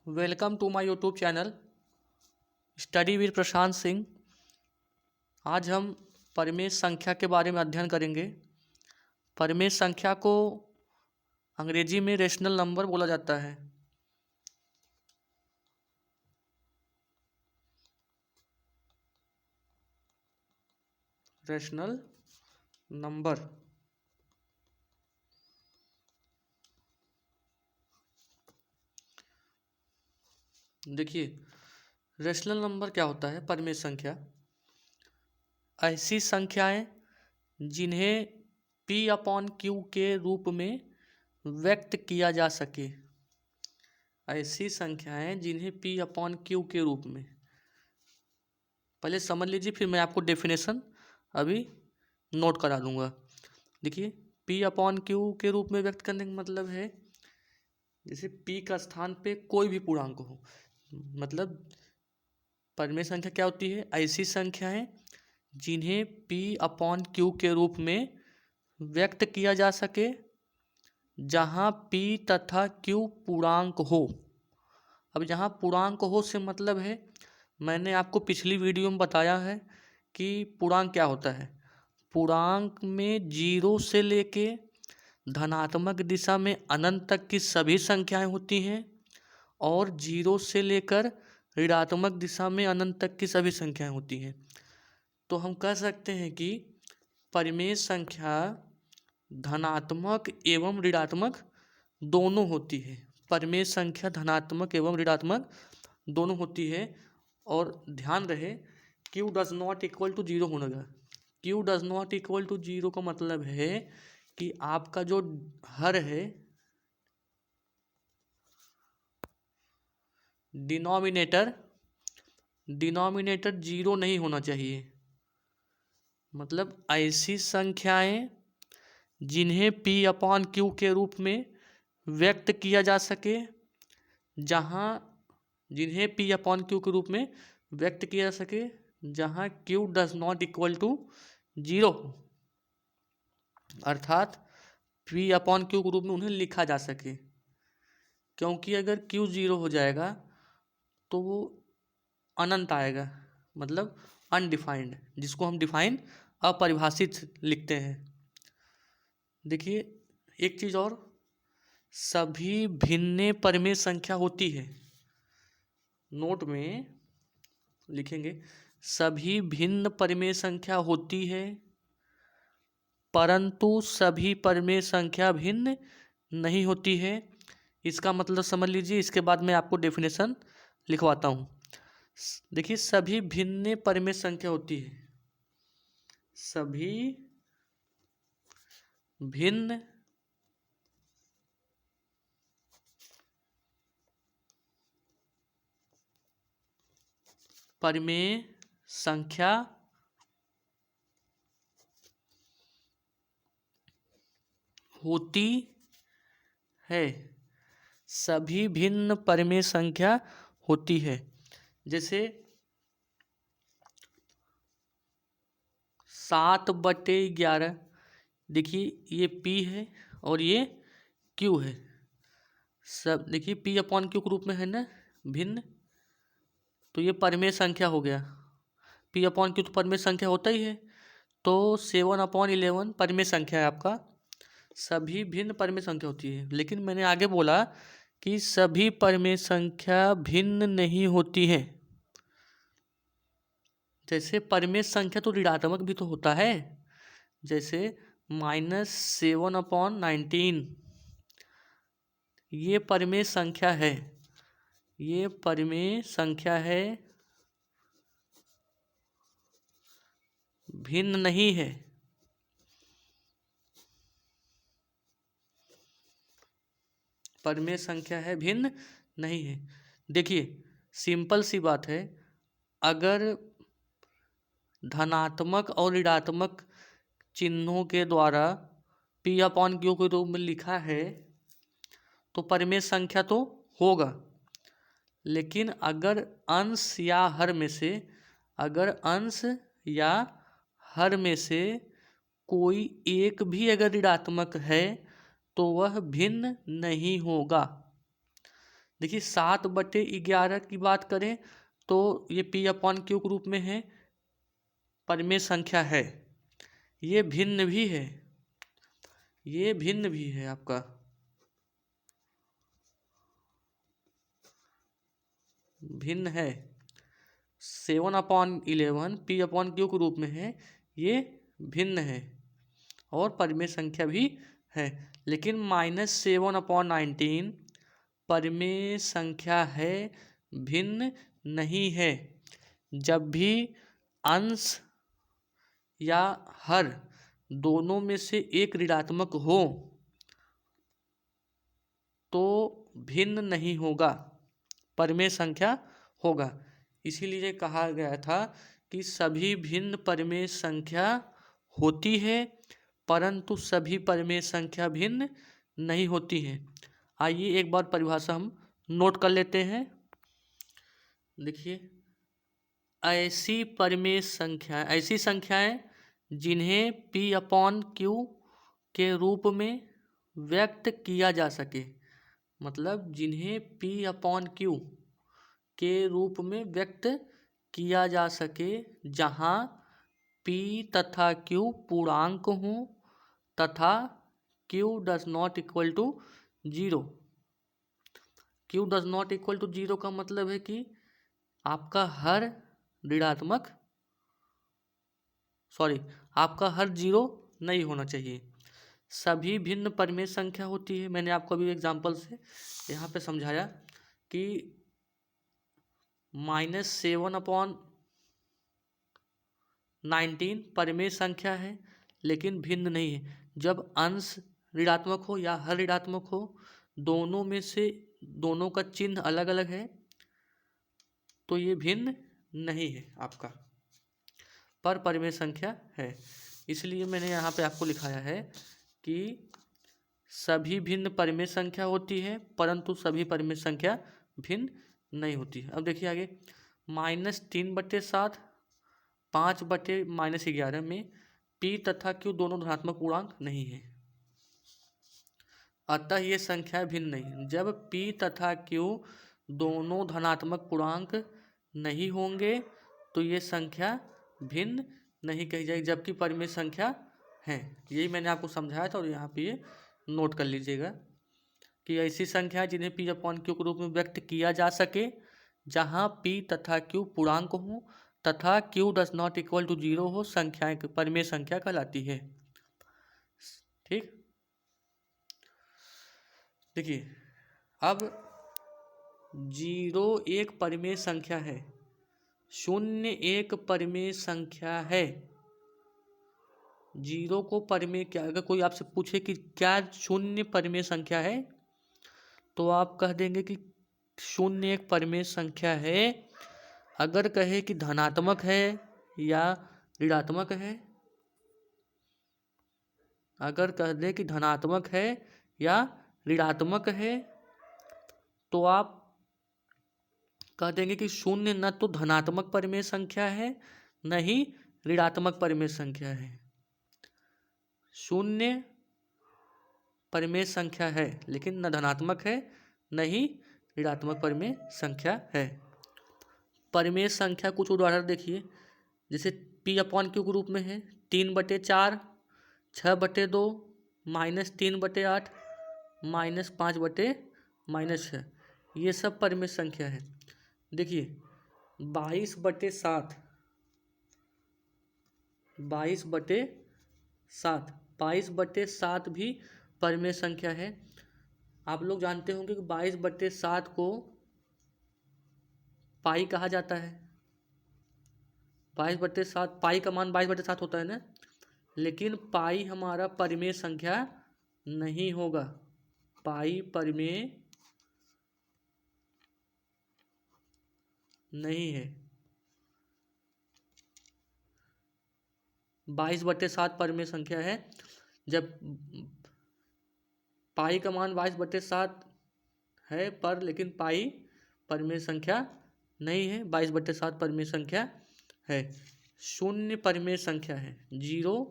Welcome to my YouTube channel study with Prashant Singh. आज हम परिमेय संख्या के बारे में अध्ययन करेंगे। परिमेय संख्या को अंग्रेजी में रेशनल नंबर बोला जाता है। रेशनल नंबर देखिए, रेशनल नंबर क्या होता है? परिमेय संख्या ऐसी संख्याएं जिन्हें P अपॉन Q के रूप में व्यक्त किया जा सके। ऐसी संख्याएं जिन्हें P अपॉन Q के रूप में, पहले समझ लीजिए फिर मैं आपको डेफिनेशन अभी नोट करा दूंगा। देखिए, P अपॉन Q के रूप में व्यक्त करने का मतलब है जैसे P का स्थान पे कोई भी पूर्णांक हो। मतलब परिमेय संख्या क्या होती है? ऐसी संख्याएं जिन्हें P अपॉन Q के रूप में व्यक्त किया जा सके जहां P तथा Q पूर्णांक हो। अब जहां पूर्णांक हो से मतलब है, मैंने आपको पिछली वीडियो में बताया है कि पूर्णांक क्या होता है। पूर्णांक में 0 से लेके धनात्मक दिशा में अनंत तक की सभी संख्याएं होती हैं और 0 से लेकर ऋणात्मक दिशा में अनंत तक की सभी संख्याएं होती हैं। तो हम कह सकते हैं कि परिमेय संख्या धनात्मक एवं ऋणात्मक दोनों होती है। परिमेय संख्या धनात्मक एवं ऋणात्मक दोनों होती है। और ध्यान रहे, Q does not equal to 0 होगा। Q does not equal to 0 का मतलब है कि आपका जो हर है डिनोमिनेटर 0 नहीं होना चाहिए। मतलब ऐसी संख्याएं जिन्हें P अपॉन Q के रूप में व्यक्त किया जा सके जिन्हें P अपॉन Q के रूप में व्यक्त किया जा सके जहां Q does not equal to 0, अर्थात P अपॉन Q के रूप में उन्हें लिखा जा सके। क्योंकि अगर Q 0 हो जाएगा तो वो अनंत आएगा, मतलब अनडिफाइंड, जिसको हम डिफाइन अपरिभाषित लिखते हैं। देखिए एक चीज़ और, सभी भिन्न परिमेय संख्या होती है। नोट में लिखेंगे, सभी भिन्न परिमेय संख्या होती है परंतु सभी परिमेय संख्या भिन्न नहीं होती है। इसका मतलब समझ लीजिए, इसके बाद मैं आपको डेफिनेशन लिखवाता हूँ। देखिए, सभी भिन्न परिमेय संख्या होती है, सभी भिन्न परिमेय संख्या होती है। सभी भिन्न परिमेय संख्या होती है। जैसे 7/11, देखिए ये P है और ये Q है। सब देखिए P अपॉन Q के रूप में है ना भिन्न, तो ये परिमेय संख्या हो गया। P अपॉन Q तो परिमेय संख्या होता ही है, तो 7/11 परिमेय संख्या है आपका। सभी भिन्न परिमेय संख्या होती है, लेकिन मैंने आगे बोला कि सभी परिमेय संख्या भिन्न नहीं होती है। जैसे परिमेय संख्या तो ऋणात्मक भी तो होता है, जैसे -7/19, ये परिमेय संख्या है, ये परिमेय संख्या है, भिन्न नहीं है। परिमेय संख्या है, भिन्न नहीं है। देखिए सिंपल सी बात है, अगर धनात्मक और ऋणात्मक चिन्हों के द्वारा P अपॉन Q के रूप में लिखा है तो परिमेय संख्या तो होगा। लेकिन अगर अंश या हर में से, अगर अंश या हर में से कोई एक भी अगर ऋणात्मक है तो वह भिन्न नहीं होगा। देखिए 7/11 की बात करें तो ये P/Q के रूप में है, परिमेय संख्या है। ये भिन्न भी है, ये भिन्न भी है आपका, भिन्न है। 7/11 P/Q के रूप में है, ये भिन्न है और परिमेय संख्या भी है। लेकिन -7/19 परिमेय संख्या है, भिन्न नहीं है। जब भी अंश या हर दोनों में से एक ऋणात्मक हो तो भिन्न नहीं होगा, परिमेय संख्या होगा। इसीलिए कहा गया था कि सभी भिन्न परिमेय संख्या होती है, परंतु सभी परिमेय संख्या भिन्न नहीं होती है। आइए एक बार परिभाषा हम नोट कर लेते हैं। देखिए, ऐसी परिमेय संख्या, ऐसी संख्याएं जिन्हें P/Q के रूप में व्यक्त किया जा सके, मतलब जिन्हें P/Q के रूप में व्यक्त किया जा सके, जहाँ P तथा Q पूर्णांक हों तथा Q does not equal to 0। Q does not equal to 0 का मतलब है कि आपका हर ऋणात्मक, आपका हर 0 नहीं होना चाहिए। सभी भिन्न परिमेय संख्या होती है। मैंने आपको अभी एग्जांपल से यहाँ पे समझाया कि -7/19 परिमेय संख्या है लेकिन भिन्न नहीं है। जब अंश ऋणात्मक हो या हर ऋणात्मक हो, दोनों में से दोनों का चिन्ह अलग अलग है तो ये भिन्न नहीं है आपका, पर परिमेय संख्या है। इसलिए मैंने यहाँ पे आपको लिखाया है कि सभी भिन्न परिमेय संख्या होती है परंतु सभी परिमेय संख्या भिन्न नहीं होती है। अब देखिए आगे, -3/7 5/-11 में P तथा Q दोनों धनात्मक पूर्णांक नहीं है, अतः ये संख्या भिन्न नहीं। जब P तथा Q दोनों धनात्मक पूर्णांक नहीं होंगे तो ये संख्या भिन्न नहीं कही जाएगी, जबकि परिमेय संख्या है। यही मैंने आपको समझाया था और यहाँ पे ये नोट कर लीजिएगा कि ऐसी संख्या जिन्हें P/Q के रूप में व्यक्त किया जा सके, जहाँ P तथा Q पूर्णांक हो तथा Q does not equal to 0 हो, संख्याएं परिमेय संख्या कहलाती है। ठीक, देखिए अब 0 एक परिमेय संख्या है, 0 एक परिमेय संख्या है। 0 को परिमेय, क्या अगर कोई आपसे पूछे कि क्या 0 परिमेय संख्या है तो आप कह देंगे कि 0 एक परिमेय संख्या है अगर कहे कि धनात्मक है या ऋणात्मक है। अगर कह दे कि धनात्मक है या ऋणात्मक है तो आप कह देंगे कि 0 न तो धनात्मक परिमेय संख्या है न ही ऋणात्मक परिमेय संख्या है। 0 परिमेय संख्या है लेकिन न धनात्मक है न ही ऋणात्मक परिमेय संख्या है। परिमेय संख्या कुछ उदाहरण देखिए, जैसे P/Q के रूप में है 3/4, 6/2, -3/8, -5/-6, ये सब परिमेय संख्या है। देखिए 22/7, 22/7, 22/7 भी परिमेय संख्या है। आप लोग जानते होंगे कि 22/7 को पाई कहा जाता है। 22/7 पाई का मान 22/7 होता है ना, लेकिन पाई हमारा परिमेय संख्या नहीं होगा। पाई परिमेय नहीं है। 22/7 परिमेय संख्या है। जब पाई का मान 22/7 है पर लेकिन पाई परिमेय संख्या नहीं है, 22/7 परिमेय संख्या है। 0 परिमेय संख्या है, 0 ।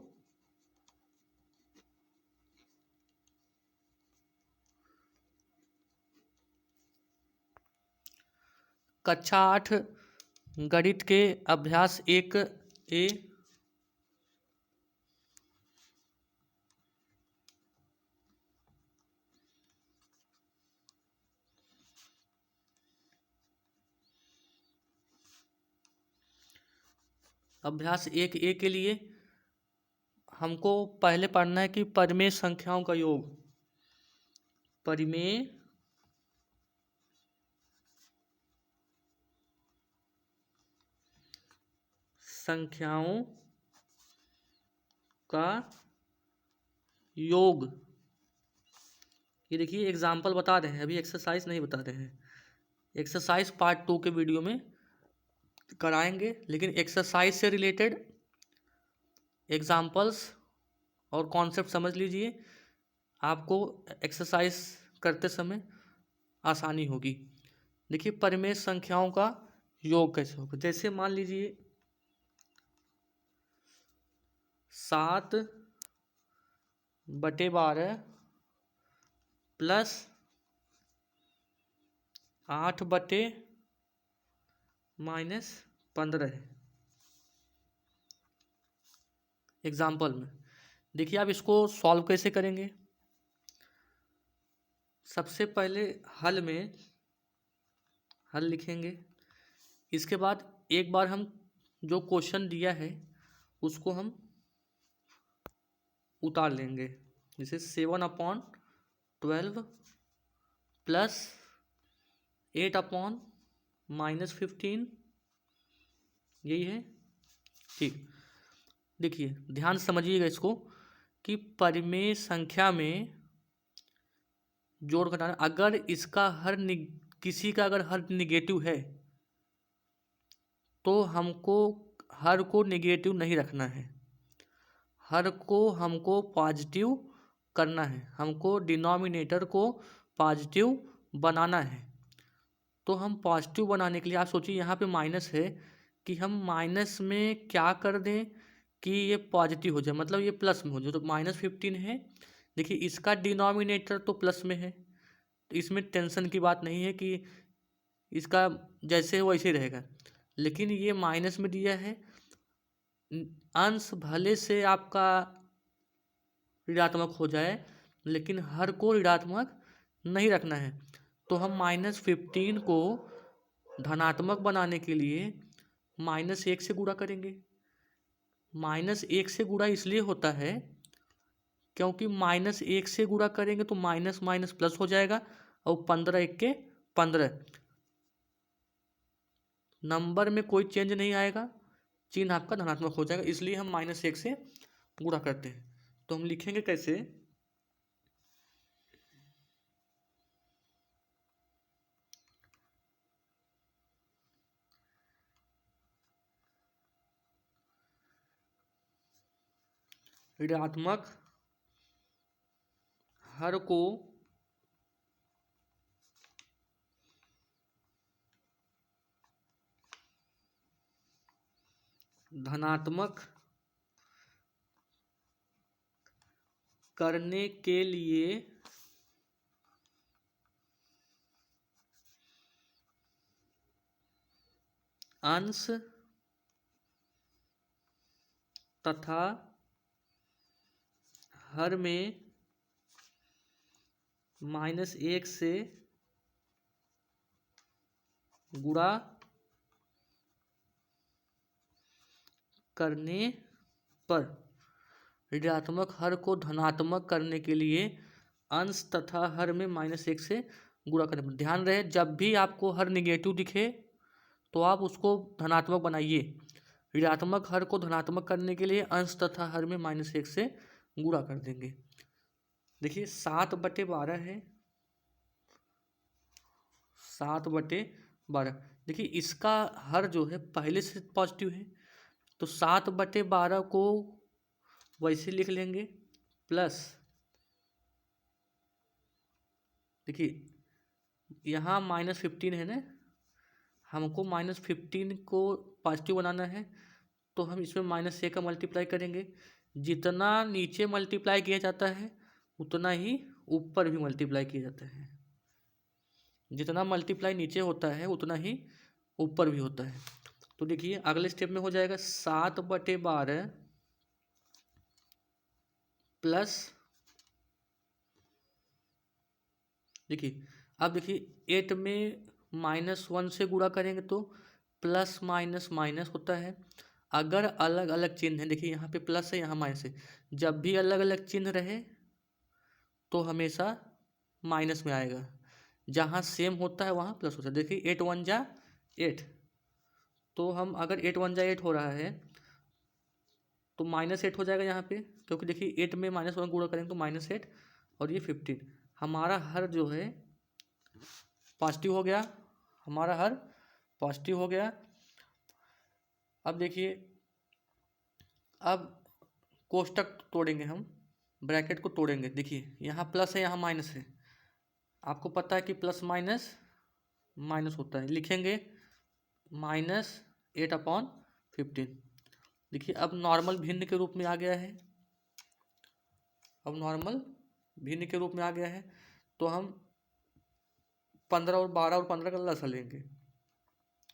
कक्षा 8 गणित के अभ्यास 1A अभ्यास 1A के लिए हमको पहले पढ़ना है कि परिमेय संख्याओं का योग। परिमेय संख्याओं का योग। ये देखिए एग्जाम्पल बता रहे हैं, अभी एक्सरसाइज नहीं बता रहे हैं। एक्सरसाइज पार्ट 2 के वीडियो में कराएंगे, लेकिन एक्सरसाइज से रिलेटेड एग्जाम्पल्स और कॉन्सेप्ट समझ लीजिए, आपको एक्सरसाइज करते समय आसानी होगी। देखिए परिमेय संख्याओं का योग कैसे होगा। जैसे मान लीजिए 7/12 प्लस 8/-15 है एग्जाम्पल में। देखिए आप इसको सॉल्व कैसे करेंगे। सबसे पहले हल में हल लिखेंगे, इसके बाद एक बार हम जो क्वेश्चन दिया है उसको हम उतार लेंगे। जैसे 7/12 प्लस 8/-15 यही है, ठीक। देखिए ध्यान समझिएगा इसको कि परिमेय संख्या में जोड़ घटाना, अगर इसका किसी का अगर हर निगेटिव है तो हमको हर को निगेटिव नहीं रखना है, हर को हमको पॉजिटिव करना है, हमको डिनोमिनेटर को पॉजिटिव बनाना है। तो हम पॉजिटिव बनाने के लिए आप सोचिए यहाँ पे माइनस है, कि हम माइनस में क्या कर दें कि ये पॉजिटिव हो जाए, मतलब ये प्लस में हो जाए। तो -15 है, देखिए इसका डिनोमिनेटर तो प्लस में है, तो इसमें टेंशन की बात नहीं है कि इसका जैसे है वैसे ही रहेगा। लेकिन ये माइनस में दिया है, अंश भले से आपका ऋणात्मक हो जाए लेकिन हर को ऋणात्मक नहीं रखना है। तो हम -15 को धनात्मक बनाने के लिए -1 से गुणा करेंगे। -1 से गुणा इसलिए होता है क्योंकि -1 से गुणा करेंगे तो माइनस माइनस प्लस हो जाएगा, और 15 × 15 नंबर में कोई चेंज नहीं आएगा, चिन्ह आपका धनात्मक हो जाएगा, इसलिए हम -1 से गुणा करते हैं। तो हम लिखेंगे कैसे, ऋणात्मक हर को धनात्मक करने के लिए अंश तथा हर में -1 से गुणा करने पर, ऋणात्मक हर को धनात्मक करने के लिए अंश तथा हर में -1 से गुणा करने पर। ध्यान रहे जब भी आपको हर निगेटिव दिखे तो आप उसको धनात्मक बनाइए। ऋणात्मक हर को धनात्मक करने के लिए अंश तथा हर में -1 से गुणा कर देंगे। देखिए 7/12 है, 7/12। देखिए इसका हर जो है पहले से पॉजिटिव है, तो 7/12 को वैसे लिख लेंगे, प्लस देखिए यहाँ -15 है ना, हमको -15 को पॉजिटिव बनाना है, तो हम इसमें -1 का मल्टीप्लाई करेंगे। जितना नीचे मल्टीप्लाई किया जाता है उतना ही ऊपर भी मल्टीप्लाई किया जाता है, जितना मल्टीप्लाई नीचे होता है उतना ही ऊपर भी होता है। तो देखिए अगले स्टेप में हो जाएगा 7/12 प्लस, देखिए अब देखिए 8 में -1 से गुणा करेंगे तो प्लस माइनस माइनस होता है। अगर अलग अलग चिन्ह है, देखिए यहाँ पे प्लस है यहाँ माइनस है, जब भी अलग अलग चिन्ह रहे तो हमेशा माइनस में आएगा, जहाँ सेम होता है वहाँ प्लस होता है। देखिए 8 1 जा 8, तो हम अगर 8 1 जा 8 हो रहा है तो -8 हो जाएगा यहाँ पे, क्योंकि देखिए 8 में -1 गुणा करेंगे तो -8 और ये 15। हमारा हर जो है पॉजिटिव हो गया, हमारा हर पॉजिटिव हो गया। अब देखिए अब कोष्टक तोड़ेंगे हम, ब्रैकेट को तोड़ेंगे। देखिए यहाँ प्लस है यहाँ माइनस है, आपको पता है कि प्लस माइनस माइनस होता है, लिखेंगे -8/15। देखिए अब नॉर्मल भिन्न के रूप में आ गया है, अब नॉर्मल भिन्न के रूप में आ गया है। तो हम 15 और 12 और 15 का लसा लेंगे,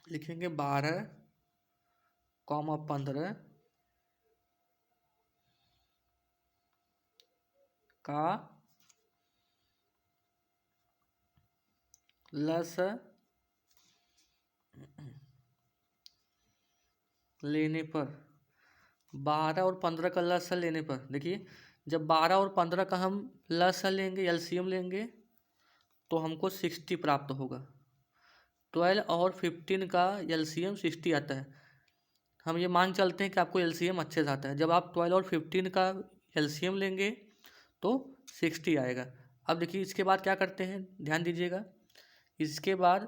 लिखेंगे 12,15 का लस लेने पर, 12 और 15 का लस लेने पर, देखिए जब 12 और 15 का हम लस लेंगे, एलसीएम लेंगे, तो हमको 60 प्राप्त होगा। 12 और 15 का एलसीएम 60 आता है। हम ये मान चलते हैं कि आपको एलसीएम अच्छे से आता है। जब आप 12 और 15 का एलसीएम लेंगे तो 60 आएगा। अब देखिए इसके बाद क्या करते हैं, ध्यान दीजिएगा। इसके बाद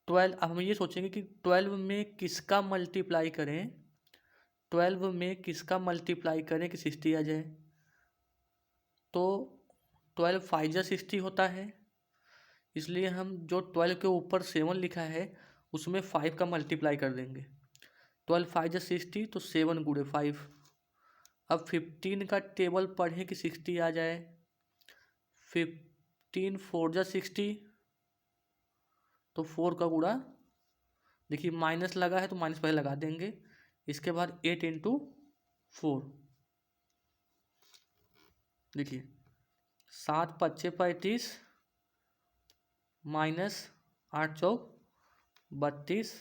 12, अब हम ये सोचेंगे कि 12 में किसका मल्टीप्लाई करें, 12 में किसका मल्टीप्लाई करें कि 60 आ जाए। तो 12 5 जा 60 होता है, इसलिए हम जो 12 के ऊपर 7 लिखा है उसमें 5 का मल्टीप्लाई कर देंगे। 12 5 जा 60, तो 7 गुणे 5। अब 15 का टेबल पढ़ें कि 60 आ जाए। 15 4 जा 60, तो 4 का गुणा, देखिए माइनस लगा है तो माइनस पहले लगा देंगे। इसके बाद 8 इंटू 4, देखिए 7 5 35 -8 चौक 32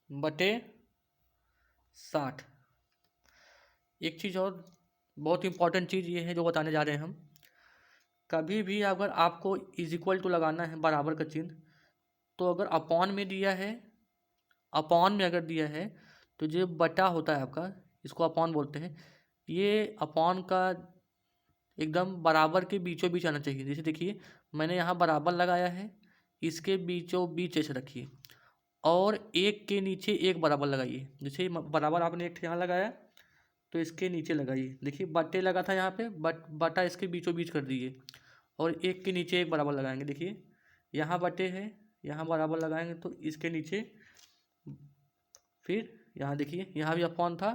बटे 60। एक चीज़ और बहुत इंपॉर्टेंट चीज़ ये है जो बताने जा रहे हैं हम, कभी भी अगर आपको इज इक्वल टू लगाना है, बराबर का चिन्ह, तो अगर अपॉन में दिया है, अपॉन में अगर दिया है तो जो बटा होता है आपका, इसको अपॉन बोलते हैं, ये अपॉन का एकदम बराबर के बीचों बीच आना चाहिए। जैसे देखिए मैंने यहाँ बराबर लगाया है, इसके बीचों बीच ऐसे रखिए, और एक के नीचे एक बराबर लगाइए। जैसे बराबर आपने एक यहाँ लगाया तो इसके नीचे लगाइए। देखिए बटे लगा था यहाँ पे, बटा इसके बीचों बीच कर दीजिए, और एक के नीचे एक बराबर लगाएंगे। देखिए यहाँ बटे है, यहाँ बराबर लगाएंगे तो इसके नीचे, फिर यहाँ देखिए यहाँ भी अपॉन था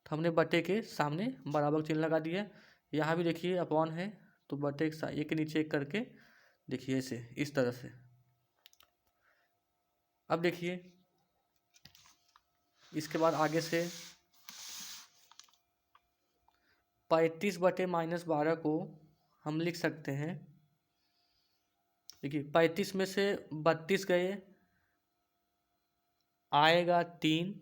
तो हमने बटे के सामने बराबर चिन्ह लगा दिया। यहाँ भी देखिए अपॉन है तो बटे एक के नीचे एक करके, देखिए ऐसे इस तरह से। अब देखिए इसके बाद आगे से 35 बटे -12 को हम लिख सकते हैं। देखिए 35 में से 32 गए, आएगा 3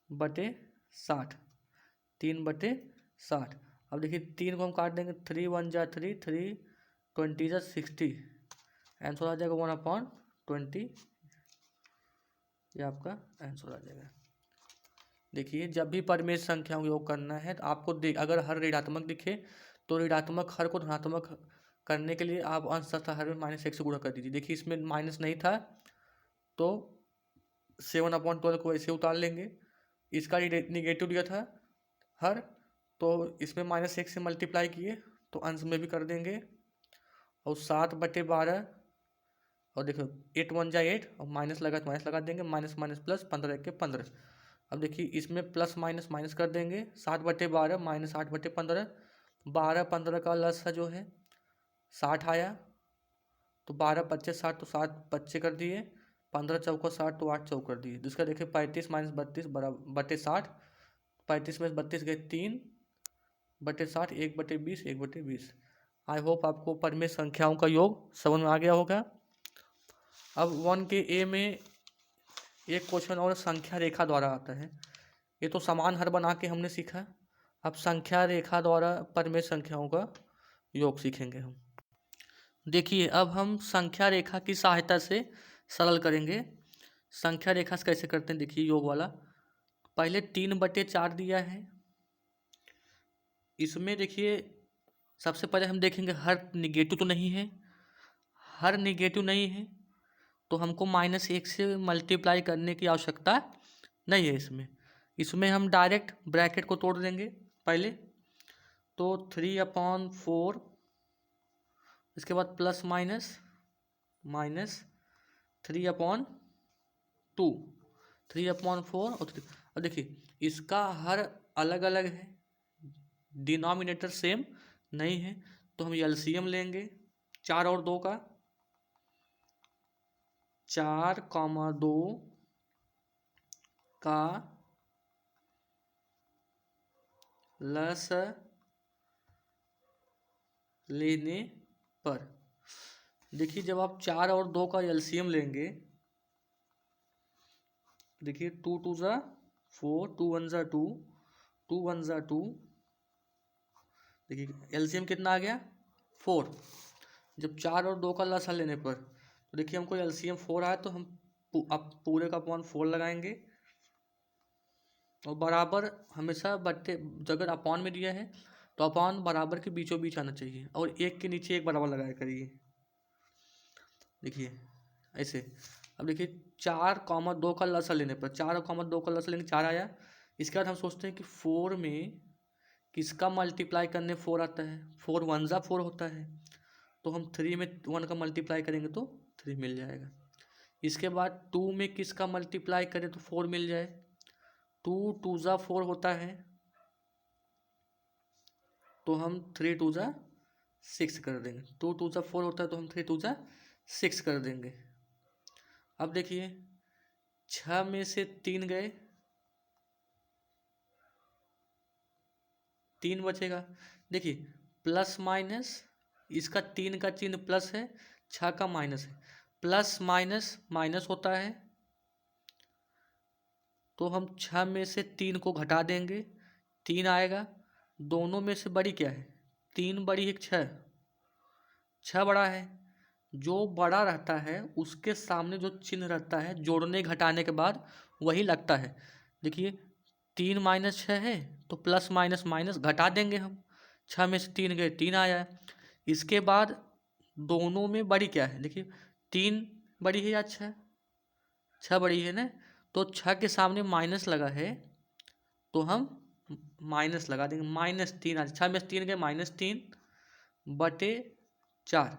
बटे 60, 3 बटे 60। अब देखिए 3 को हम काट देंगे, 3 1 जा 3, 3 20 जा 60, आंसर आ जाएगा 1/20। ये आपका आंसर आ जाएगा। देखिए जब भी परिमेय संख्याओं का योग करना है तो आपको अगर हर ऋणात्मक दिखे तो ऋणात्मक हर को धनात्मक करने के लिए आप अंश तथा हर में -1 से गुणा कर दीजिए। देखिए इसमें माइनस नहीं था तो 7/12 को ऐसे उतार लेंगे। इसका निगेटिव दिया था हर, तो इसमें -1 से मल्टीप्लाई किए तो अंश में भी कर देंगे। और 7/12, और देखो 8 1 जा 8, और माइनस लगा तो माइनस लगा देंगे, माइनस माइनस प्लस, 15 1 के 15। अब देखिए इसमें प्लस माइनस माइनस कर देंगे, 7/12 -8/15, 12 15 का लस जो है 60 आया, तो 12 25 60 तो 7 बच्चे कर दिए, 15 चौका 60 तो 8 चौक कर दिए। दूसरा देखिए 35 माइनस 32 बराबर बटे 60, 35 में 32 गए 3 बटे 60, 1/20, 1/20। आई होप आपको परिमेय संख्याओं का योग समझ में आ गया होगा। अब 1 के ए में एक क्वेश्चन और संख्या रेखा द्वारा आता है। ये तो समान हर बना के हमने सीखा, अब संख्या रेखा द्वारा परिमेय संख्याओं का योग सीखेंगे हम। देखिए अब हम संख्या रेखा की सहायता से सरल करेंगे। संख्या रेखा से कैसे करते हैं देखिए योग वाला। पहले 3/4 दिया है, इसमें देखिए सबसे पहले हम देखेंगे हर निगेटिव तो नहीं है, हर निगेटिव नहीं है तो हमको -1 से मल्टीप्लाई करने की आवश्यकता नहीं है। इसमें हम डायरेक्ट ब्रैकेट को तोड़ देंगे पहले, तो 3/4, इसके बाद प्लस माइनस माइनस 3/2, 3/4 और 3। अब देखिए इसका हर अलग अलग है, डिनोमिनेटर सेम नहीं है, तो हम एलसीएम लेंगे 4 और 2 का। 4,2 का लस लेने पर देखिए जब आप 4 और 2 का एलसीएम लेंगे, देखिए 2 2 ज़ा 4, 2 1 ज़ा 2, 2 1 ज़ा 2, देखिए एलसीएम कितना आ गया 4। जब 4 और 2 का लसा लेने पर तो देखिए हमको एलसीएम 4 आया, तो हम अब पूरे का अपॉन 4 लगाएंगे और बराबर हमेशा बट्टे, अगर अपॉन में दिया है तो अपॉन बराबर के बीचों बीच आना चाहिए और एक के नीचे एक बराबर लगाया करिए। देखिए ऐसे। अब देखिए 4,2 का लसा लेने पर 4,2 का लसा लेंगे 4 आया। इसके बाद हम सोचते हैं कि 4 में किसका मल्टीप्लाई करने 4 आता है, 4 1 ज़ा 4 होता है, तो हम 3 में 1 का मल्टीप्लाई करेंगे तो 3 मिल जाएगा। इसके बाद 2 में किसका मल्टीप्लाई करें तो 4 मिल जाए, 2 2 ज़ा 4 होता है, तो हम 3 2 ज़ा 6 कर देंगे। 2 2 ज़ा 4 होता है तो हम 3 2 ज़ा 6 कर देंगे। अब देखिए 6 में से 3 गए, 3 बचेगा। देखिए प्लस माइनस, इसका 3 का चिन्ह प्लस है, 6 का माइनस है, प्लस माइनस माइनस होता है, तो हम 6 में से 3 को घटा देंगे, 3 आएगा। दोनों में से बड़ी क्या है, 3 बड़ी है 6, 6 बड़ा है। जो बड़ा रहता है उसके सामने जो चिन्ह रहता है जोड़ने घटाने के बाद वही लगता है। देखिए 3 माइनस 6 है तो प्लस माइनस माइनस घटा देंगे हम, 6 में से 3 गए 3 आया। इसके बाद दोनों में बड़ी क्या है, देखिए 3 बड़ी है या 6, 6 बड़ी है ना, तो 6 के सामने माइनस लगा है तो हम माइनस लगा देंगे, -3 आ, 6 में से 3 गए -3 बटे 4,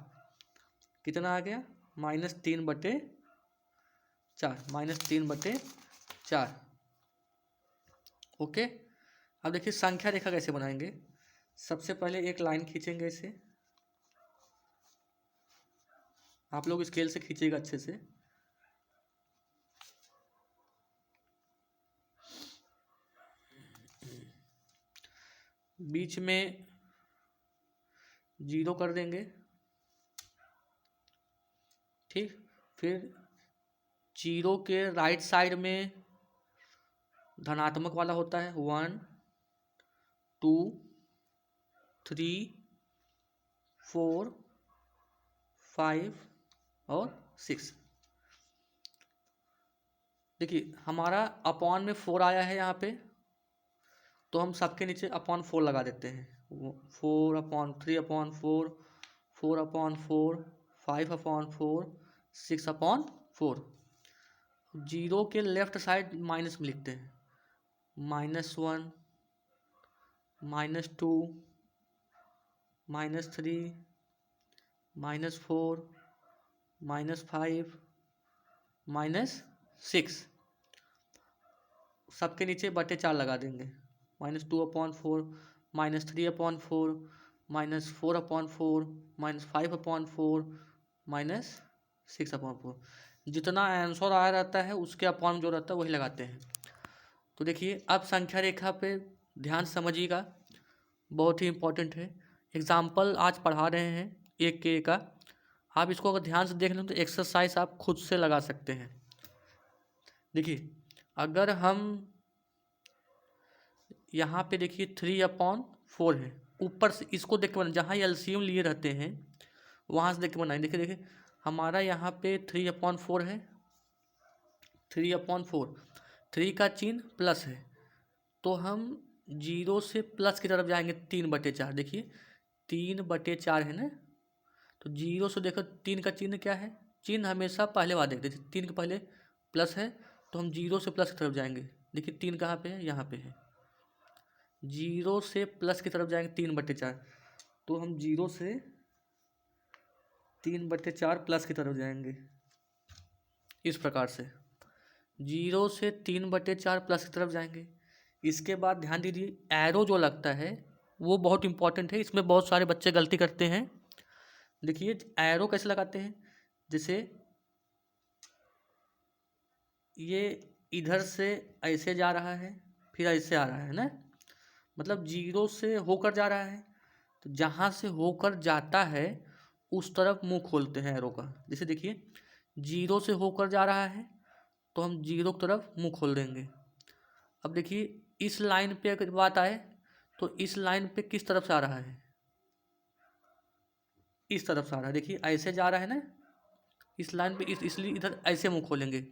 कितना आ गया -3 बटे 4, -3 बटे 4। ओके। अब देखिए संख्या रेखा कैसे बनाएंगे। सबसे पहले एक लाइन खींचेंगे इसे, आप लोग स्केल से खींचिएगा अच्छे से। बीच में 0 कर देंगे, ठीक। फिर 0 के राइट साइड में धनात्मक वाला होता है, 1 2 3 4 5 और 6। देखिए हमारा अपॉन में 4 आया है यहाँ पे, तो हम सबके नीचे अपॉन 4 लगा देते हैं। 4/3/4, 4/4, 5/4, 6/4। 0 के लेफ्ट साइड माइनस में लिखते हैं, -1 -2 -3 -4 -5 -6। सबके नीचे बटे 4 लगा देंगे, -2/4 -3/4 -4/4 -5/4 -6/4। जितना आंसर आया रहता है उसके अपॉन जो रहता है वही लगाते हैं। तो देखिए अब संख्या रेखा पे ध्यान समझिएगा, बहुत ही इम्पोर्टेंट है। एग्जाम्पल आज पढ़ा रहे हैं 1 का, आप इसको अगर ध्यान से देख लें तो एक्सरसाइज आप खुद से लगा सकते हैं। देखिए अगर हम यहाँ पे देखिए 3/4 है, ऊपर से इसको देख के बनाए, जहाँ एलसीएम लिए रहते हैं वहाँ से देख के बनाए। देखिए देखिए हमारा यहाँ पे 3/4 है, 3/4, 3 का चिन्ह प्लस है, तो हम 0 से प्लस की तरफ जाएंगे 3/4। देखिए 3/4 है ना, तो 0 से देखो 3 का चिन्ह क्या है, चिन्ह हमेशा पहले वाला देखते हैं। 3 के पहले प्लस है तो हम 0 से प्लस की तरफ जाएंगे। देखिए 3 कहाँ पे है, यहाँ पे है। 0 से प्लस की तरफ जाएंगे 3/4, तो हम 0 से 3/4 प्लस की तरफ जाएंगे। इस प्रकार से 0 से 3/4 प्लस की तरफ जाएंगे। इसके बाद ध्यान दीजिए एरो जो लगता है वो बहुत इंपॉर्टेंट है, इसमें बहुत सारे बच्चे गलती करते हैं। देखिए एरो कैसे लगाते हैं, जैसे ये इधर से ऐसे जा रहा है फिर ऐसे आ रहा है ना, मतलब 0 से होकर जा रहा है, तो जहाँ से होकर जाता है उस तरफ मुंह खोलते हैं एरो का। जैसे देखिए 0 से होकर जा रहा है तो हम 0 की तरफ मुंह खोल देंगे। अब देखिए इस लाइन पे अगर बात आए तो इस लाइन पे किस तरफ से आ रहा है, इस तरफ से आ रहा है। देखिए ऐसे जा रहा है ना इस लाइन पे, इसलिए इधर ऐसे मुंह खोलेंगे।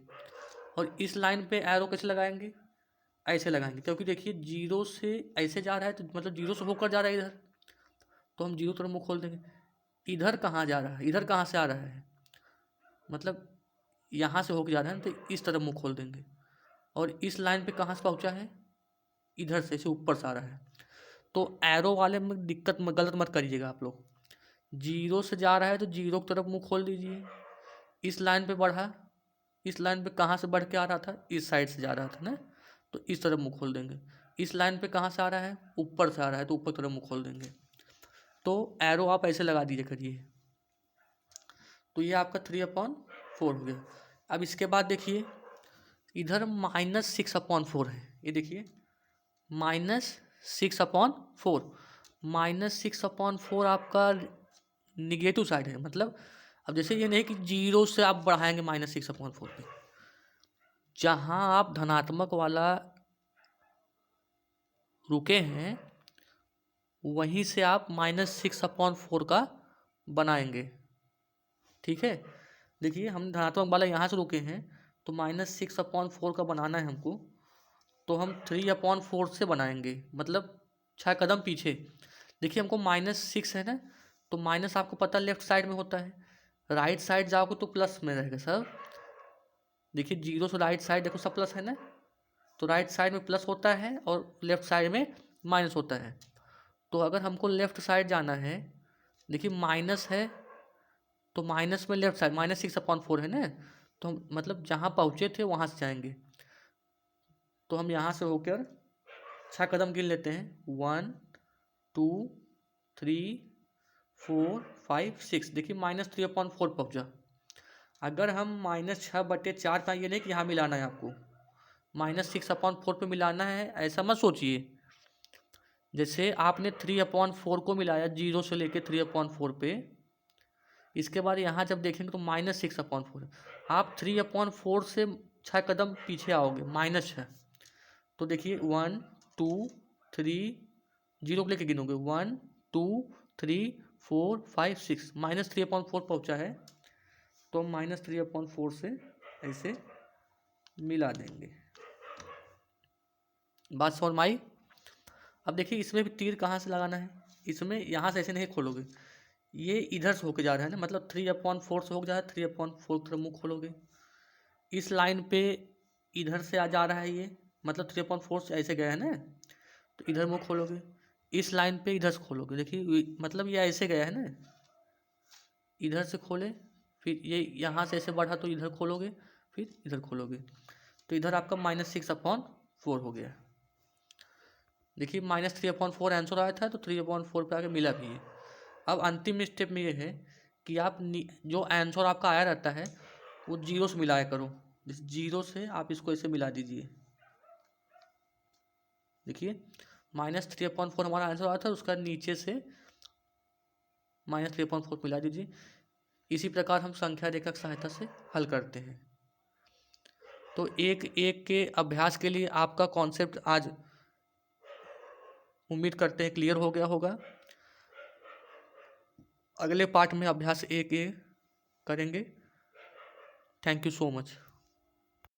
और इस लाइन पे एरो कैसे लगाएंगे, ऐसे लगाएंगे, क्योंकि देखिए 0 से ऐसे जा रहा है तो मतलब 0 से होकर जा रहा है इधर, तो हम 0 तरफ मुंह खोल देंगे। इधर कहाँ जा रहा है, इधर कहाँ से आ रहा है, मतलब यहाँ से होकर जा रहा है तो इस तरफ मुंह खोल देंगे। और इस लाइन पे कहाँ से पहुँचा है, इधर से ऊपर से आ रहा है। तो एरो वाले में दिक्कत गलत मत करिएगा आप लोग। 0 से जा रहा है तो 0 की तरफ मुंह खोल दीजिए। इस लाइन पे बढ़ा, इस लाइन पे कहाँ से बढ़ के आ रहा था, इस साइड से जा रहा था ना, तो इस तरफ मुंह खोल देंगे। इस लाइन पे कहाँ से आ रहा है, ऊपर से आ रहा है, तो ऊपर तरफ मुंह खोल देंगे। तो एरो आप ऐसे लगा दीजिए करिए। तो ये आपका 3/4 हो गया। अब इसके बाद देखिए इधर -6/4 है, ये देखिए -6/4, -6/4 आपका निगेटिव साइड है। मतलब अब जैसे ये नहीं कि 0 से आप बढ़ाएंगे -6/4 पे, जहाँ आप धनात्मक वाला रुके हैं वहीं से आप -6/4 का बनाएंगे। ठीक है, देखिए हम धनात्मक वाला यहाँ से रुके हैं तो -6/4 का बनाना है हमको, तो हम 3/4 से बनाएंगे, मतलब 6 कदम पीछे। देखिए हमको -6 है ना, तो माइनस आपको पता लेफ्ट साइड में होता है, राइट साइड जाओगे तो प्लस में रहेगा सर। देखिए 0 से राइट साइड देखो सब प्लस है ना, तो राइट साइड में प्लस होता है और लेफ्ट साइड में माइनस होता है। तो अगर हमको लेफ्ट साइड जाना है, देखिए माइनस है तो माइनस में लेफ्ट साइड -6/4 है ना, तो हम मतलब जहाँ पहुँचे थे वहाँ से जाएंगे। तो हम यहाँ से होकर 6 कदम गिन लेते हैं, 1 2 3 4 5 6। देखिए -3/4 पहुँचा। अगर हम -6/4 का, ये नहीं कि यहाँ मिलाना है आपको, -6/4 पे मिलाना है ऐसा मत सोचिए। जैसे आपने 3/4 को मिलाया 0 से लेके 3/4 पे, इसके बाद यहाँ जब देखेंगे तो -6/4, आप 3/4 से 6 कदम पीछे आओगे, -6। तो देखिए 1 2 3, 0 को लेके गिनोगे 1 2 3 4 5 6, -3/4 पहुँचा है, तो हम -3/4 से ऐसे मिला देंगे। बात समझ में आई। अब देखिए इसमें भी तीर कहाँ से लगाना है, इसमें यहाँ से ऐसे नहीं खोलोगे, ये इधर से होके जा रहा है ना, मतलब 3/4 से होके जा रहा है, 3/4 की तरफ मुँह खोलोगे। इस लाइन पे इधर से आ जा रहा है ये, मतलब 3/4 से ऐसे गया है ना, तो इधर मुँह खोलोगे। इस लाइन पे इधर से खोलोगे, देखिए मतलब ये ऐसे गया है ना, इधर से खोले, फिर ये यहाँ से ऐसे बढ़ा तो इधर खोलोगे, फिर इधर खोलोगे, तो इधर आपका -6/4 हो गया। देखिए -3/4 आंसर आया था, तो 3/4 पे आके मिला भी है। अब अंतिम स्टेप में ये है कि आप जो आंसर आपका आया रहता है वो जीरो से मिलाया करो। जिस जीरो से आप इसको ऐसे मिला दीजिए। देखिए -3/4 हमारा आंसर आया था, उसका नीचे से -3/4 मिला दीजिए। इसी प्रकार हम संख्या रेखा की सहायता से हल करते हैं। तो एक एक के अभ्यास के लिए आपका कॉन्सेप्ट आज उम्मीद करते हैं क्लियर हो गया होगा। अगले पार्ट में अभ्यास 1A करेंगे। Thank you so much.